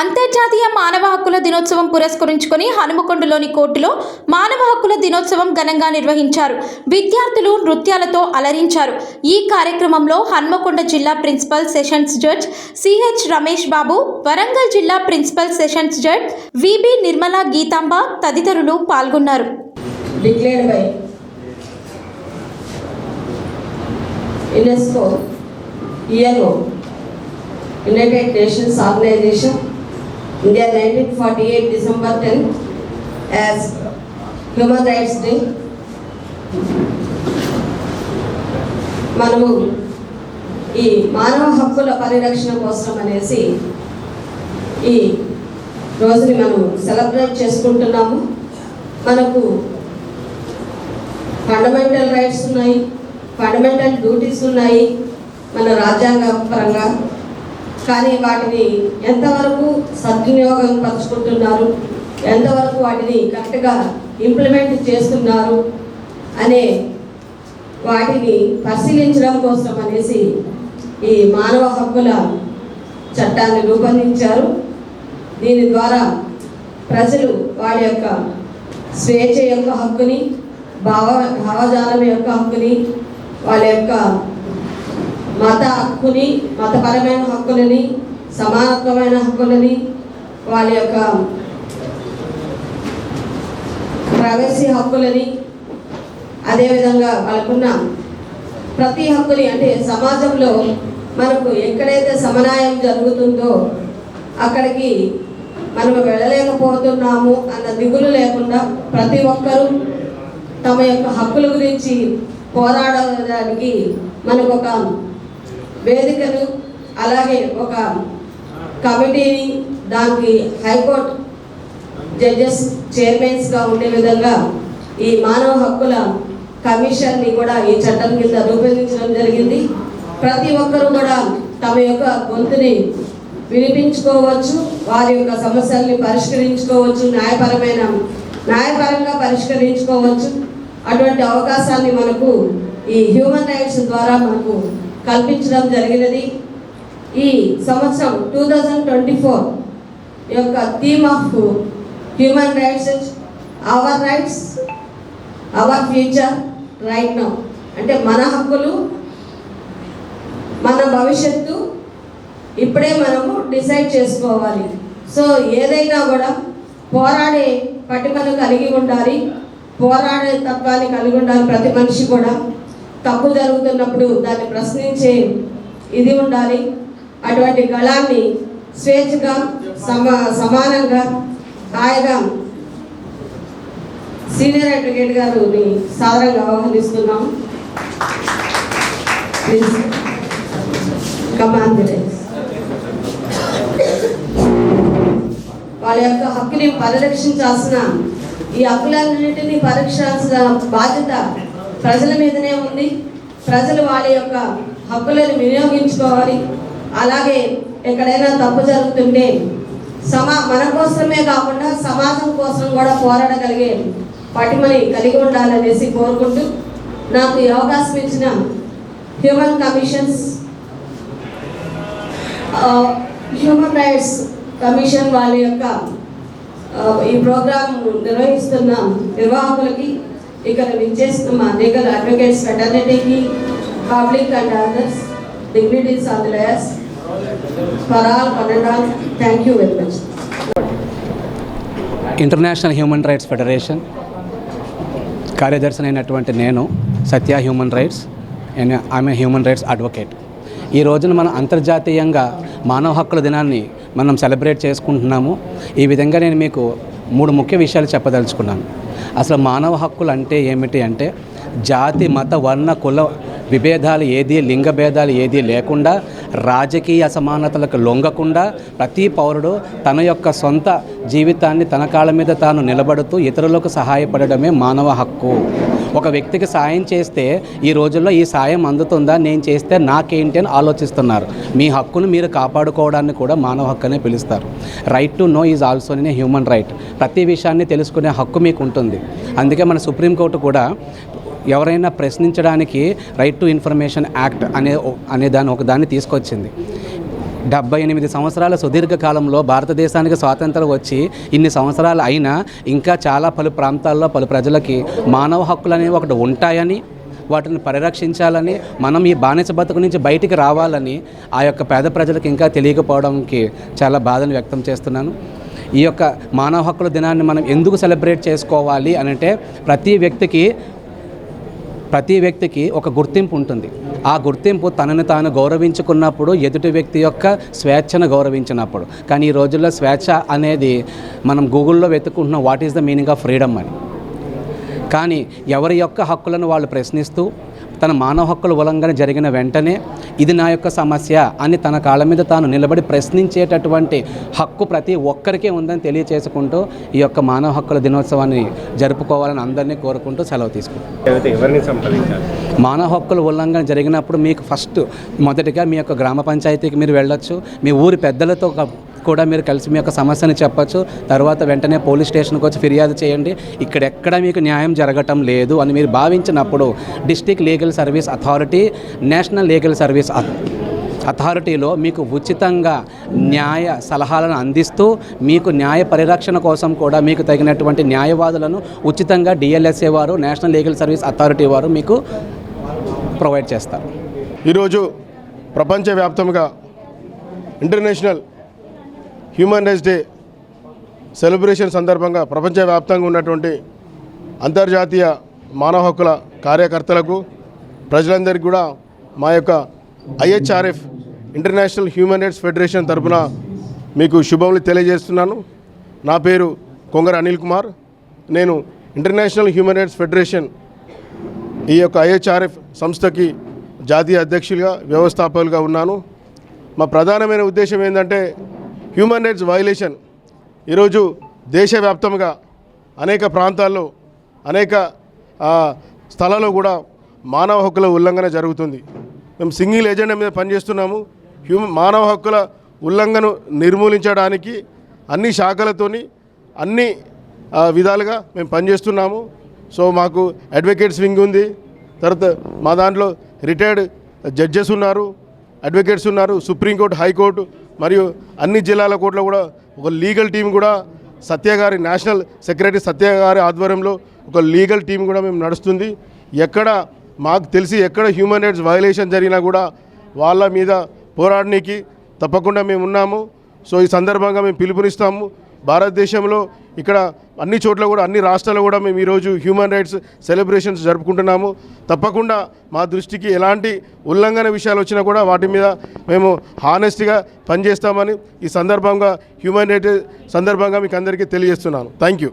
అంతర్జాతీయ మానవ హక్కుల దినోత్సవం పురస్కరించుకొని హనుమకొండలోని కోర్టులో మానవ హక్కుల దినోత్సవం ఘనంగా నిర్వహించారు. విద్యార్థులు నృత్యాలతో అలరించారు. ఈ కార్యక్రమంలో హనుమకొండ జిల్లా principal sessions judge CH Ramesh Babu, Warangal జిల్లా principal sessions judge VB Nirmala Geethamba తదితరులు పాల్గొన్నారు. UNESCO ILO United Nations Organization India 1948 December 10 as Human Rights Day. మనము ఈ మానవ హక్కుల పరిరక్షణ కోసం అనేసి ఈ రోజుని మనం సెలబ్రేట్ చేసుకుంటున్నాము. మనకు ఫండమెంటల్ రైట్స్ ఉన్నాయి, ఫండమెంటల్ డ్యూటీస్ ఉన్నాయి మన రాజ్యాంగ పరంగా. కానీ వాటిని ఎంతవరకు సద్వినియోగం పరుచుకుంటున్నారు, ఎంతవరకు వాటిని కరెక్ట్గా ఇంప్లిమెంట్ చేస్తున్నారు అనే వాటిని పరిశీలించడం కోసం అనేసి ఈ మానవ హక్కుల చట్టాన్ని రూపొందించారు. దీని ద్వారా ప్రజలు వారి యొక్క స్వేచ్ఛ యొక్క హక్కుని, భావజాలం యొక్క హక్కుని, వాళ్ళ యొక్క మత హక్కుని, మతపరమైన హక్కులని, సమానత్వమైన హక్కులని, వాళ్ళ యొక్క ప్రైవసీ హక్కులని, అదేవిధంగా వాళ్ళకున్న ప్రతి హక్కుని, అంటే సమాజంలో మనకు ఎక్కడైతే సమన్యాయం జరుగుతుందో అక్కడికి మనము వెళ్ళలేకపోతున్నాము అన్న దిగులు లేకుండా ప్రతి ఒక్కరూ తమ యొక్క హక్కుల గురించి పోరాడడానికి మనకు ఒక వేదికను, అలాగే ఒక కమిటీని, దానికి హైకోర్టు జడ్జెస్ చైర్మన్స్గా ఉండే విధంగా ఈ మానవ హక్కుల కమిషన్ని కూడా ఈ చట్టం కింద రూపొందించడం జరిగింది. ప్రతి ఒక్కరూ కూడా తమ యొక్క గొంతుని వినిపించుకోవచ్చు, వారి యొక్క సమస్యల్ని పరిష్కరించుకోవచ్చు, న్యాయపరంగా పరిష్కరించుకోవచ్చు. అటువంటి అవకాశాన్ని మనకు ఈ హ్యూమన్ రైట్స్ ద్వారా మనకు కల్పించడం జరిగినది. ఈ సంవత్సరం 2024 యొక్క theme of human rights, hour rights our future right now, అంటే మన హక్కులు మన భవిష్యత్తు ఇప్పుడే మనము డిసైడ్ చేసుకోవాలి. సో ఏదైనా కూడా పోరాడే పట్టుకను కలిగి ఉండాలి, పోరాడే తత్వాన్ని కలిగి ఉండాలి. ప్రతి మనిషి కూడా తప్పు జరుగుతున్నప్పుడు దాన్ని ప్రశ్నించే ఇది ఉండాలి. అటువంటి గళాన్ని స్వేచ్ఛగా సమానంగా హాయిగా సీనియర్ అడ్వకేట్ గారిని సాదరంగా ఆహ్వానిస్తున్నాం. వాళ్ళ యొక్క హక్కుని పరిరక్షించాల్సిన, ఈ హక్కులన్నింటినీ పరీక్షించాల్సిన బాధ్యత ప్రజల మీదనే ఉంది. ప్రజలు వాళ్ళ యొక్క హక్కులను వినియోగించుకోవాలి. అలాగే ఎక్కడైనా తప్పు జరుగుతుంటే మన కోసమే కాకుండా సమాజం కోసం కూడా పోరాడగలిగే పటిమని కలిగి ఉండాలనేసి కోరుకుంటూ, నాకు ఈ అవకాశం ఇచ్చిన హ్యూమన్ రైట్స్ కమిషన్ వాళ్ళ యొక్క ఈ ప్రోగ్రాం నిర్వహిస్తున్న నిర్వాహకులకి, ఇక్కడ విచ్చేస్తున్న మా లీగల్ అడ్వకేట్స్ ఫెటర్నిటీకి, public and others dignities on the lawyers, for all one and all, thank you very much. International human rights federation కార్యదర్శి అయినటువంటి నేను సత్య హ్యూమన్ రైట్స్, ఆమె హ్యూమన్ రైట్స్ అడ్వకేట్. ఈ రోజున మనం అంతర్జాతీయంగా మానవ హక్కుల దినాన్ని మనం సెలబ్రేట్ చేసుకుంటున్నాము. ఈ విధంగా నేను మీకు 3 ముఖ్య విషయాలు చెప్పదలుచుకున్నాను. అసలు మానవ హక్కులు అంటే ఏమిటి అంటే, జాతి, మత, వర్ణ, కుల విభేదాలు ఏది, లింగ భేదాలు ఏది లేకుండా, రాజకీయ అసమానతలకు లొంగకుండా ప్రతి పౌరుడు తన యొక్క సొంత జీవితాన్ని తన కాళ్ళ మీద తాను నిలబడుతూ ఇతరులకు సహాయపడడమే మానవ హక్కు. ఒక వ్యక్తికి సాయం చేస్తే ఈ రోజుల్లో ఈ సాయం అందుతుందా, నేను చేస్తే నాకేంటి అని ఆలోచిస్తున్నారు. మీ హక్కును మీరు కాపాడుకోవడాన్ని కూడా మానవ హక్కు అనే పిలుస్తారు. Right to know is also a human right. ప్రతి విషయాన్ని తెలుసుకునే హక్కు మీకు ఉంటుంది. అందుకే మన సుప్రీంకోర్టు కూడా ఎవరైనా ప్రశ్నించడానికి రైట్ టు ఇన్ఫర్మేషన్ యాక్ట్ అనే దాన్ని తీసుకొచ్చింది. 78 సంవత్సరాల సుదీర్ఘ కాలంలో భారతదేశానికి స్వాతంత్రం వచ్చి ఇన్ని సంవత్సరాలు అయినా ఇంకా చాలా పలు ప్రాంతాల్లో పలు ప్రజలకి మానవ హక్కులు అనేవి ఒకటి ఉంటాయని, వాటిని పరిరక్షించాలని, మనం ఈ బానిస బతుకు నుంచి బయటికి రావాలని ఆ యొక్క పేద ప్రజలకు ఇంకా తెలియకపోవడానికి చాలా బాధను వ్యక్తం చేస్తున్నాను. ఈ యొక్క మానవ హక్కుల దినాన్ని మనం ఎందుకు సెలబ్రేట్ చేసుకోవాలి అని అంటే ప్రతి వ్యక్తికి ఒక గుర్తింపు ఉంటుంది. ఆ గుర్తింపు తనని తాను గౌరవించుకున్నప్పుడు, ఎదుటి వ్యక్తి యొక్క స్వేచ్ఛను గౌరవించినప్పుడు. కానీ ఈ రోజుల్లో స్వేచ్ఛ అనేది మనం గూగుల్లో వెతుక్కుంటున్నాం, what is the meaning of freedom అని. కానీ ఎవరి యొక్క హక్కులను వాళ్ళు ప్రశ్నిస్తూ, తన మానవ హక్కుల ఉల్లంఘన జరిగిన వెంటనే ఇది నా యొక్క సమస్య అని తన కాళ్ళ మీద తాను నిలబడి ప్రశ్నించేటటువంటి హక్కు ప్రతి ఒక్కరికే ఉందని తెలియచేసుకుంటూ ఈ యొక్క మానవ హక్కుల దినోత్సవాన్ని జరుపుకోవాలని అందరినీ కోరుకుంటూ సెలవు తీసుకుంటాం. మానవ హక్కుల ఉల్లంఘన జరిగినప్పుడు మీకు మొదటిగా మీ యొక్క గ్రామ పంచాయతీకి మీరు వెళ్ళొచ్చు, మీ ఊరి పెద్దలతో కూడా మీరు కలిసి మీ యొక్క సమస్యను చెప్పచ్చు. తర్వాత వెంటనే పోలీస్ స్టేషన్కి వచ్చి ఫిర్యాదు చేయండి. ఇక్కడెక్కడ మీకు న్యాయం జరగటం లేదు అని మీరు భావించినప్పుడు district legal service authority, national legal service అథారిటీలో మీకు ఉచితంగా న్యాయ సలహాలను అందిస్తూ, మీకు న్యాయ పరిరక్షణ కోసం కూడా మీకు తగినటువంటి న్యాయవాదులను ఉచితంగా డిఎల్ఎస్ఏ వారు, నేషనల్ లీగల్ సర్వీస్ అథారిటీ వారు మీకు ప్రొవైడ్ చేస్తారు. ఈరోజు ప్రపంచవ్యాప్తంగా international human rights day celebration సందర్భంగా ప్రపంచవ్యాప్తంగా ఉన్నటువంటి అంతర్జాతీయ మానవ హక్కుల కార్యకర్తలకు, ప్రజలందరికీ కూడా మా యొక్క IHRF international human rights federation తరఫున మీకు శుభములు తెలియజేస్తున్నాను. నా పేరు కొంగర అనిల్ కుమార్. నేను ఇంటర్నేషనల్ హ్యూమన్ రైట్స్ ఫెడరేషన్ ఈ యొక్క IHRF సంస్థకి జాతీయ అధ్యక్షులుగా, వ్యవస్థాపకులుగా ఉన్నాను. మా ప్రధానమైన ఉద్దేశం ఏంటంటే హ్యూమన్ రైట్స్ వైలేషన్ ఈరోజు దేశవ్యాప్తంగా అనేక ప్రాంతాల్లో, అనేక స్థలాల్లో కూడా మానవ హక్కుల ఉల్లంఘన జరుగుతుంది. మేము సింగిల్ ఎజెండా మీద పనిచేస్తున్నాము. మానవ హక్కుల ఉల్లంఘన నిర్మూలించడానికి అన్ని శాఖలతోని అన్ని విధాలుగా మేము పనిచేస్తున్నాము. సో మాకు అడ్వకేట్స్ వింగ్ ఉంది, తర్వాత మా దాంట్లో రిటైర్డ్ జడ్జెస్ ఉన్నారు, అడ్వకేట్స్ ఉన్నారు, సుప్రీంకోర్టు, హైకోర్టు మరియు అన్ని జిల్లాల కోర్టులో కూడా ఒక లీగల్ టీం కూడా సత్య గారి, నేషనల్ సెక్రటరీ సత్య గారి ఆధ్వర్యంలో ఒక లీగల్ టీం కూడా మేము నడుస్తుంది. ఎక్కడ మాకు తెలిసి ఎక్కడ హ్యూమన్ రైట్స్ వయలేషన్ జరిగినా కూడా వాళ్ళ మీద పోరాడడానికి తప్పకుండా మేము ఉన్నాము. సో ఈ సందర్భంగా మేము పిలుపునిస్తాము. భారతదేశంలో ఇక్కడ అన్ని చోట్ల కూడా, అన్ని రాష్ట్రాల్లో కూడా మేము ఈరోజు హ్యూమన్ రైట్స్ సెలబ్రేషన్స్ జరుపుకుంటున్నాము. తప్పకుండా మా దృష్టికి ఎలాంటి ఉల్లంఘన విషయాలు వచ్చినా కూడా వాటి మీద మేము హానెస్ట్గా పనిచేస్తామని ఈ సందర్భంగా హ్యూమన్ రైట్స్ సందర్భంగా మీకు అందరికీ తెలియజేస్తున్నాను. Thank you.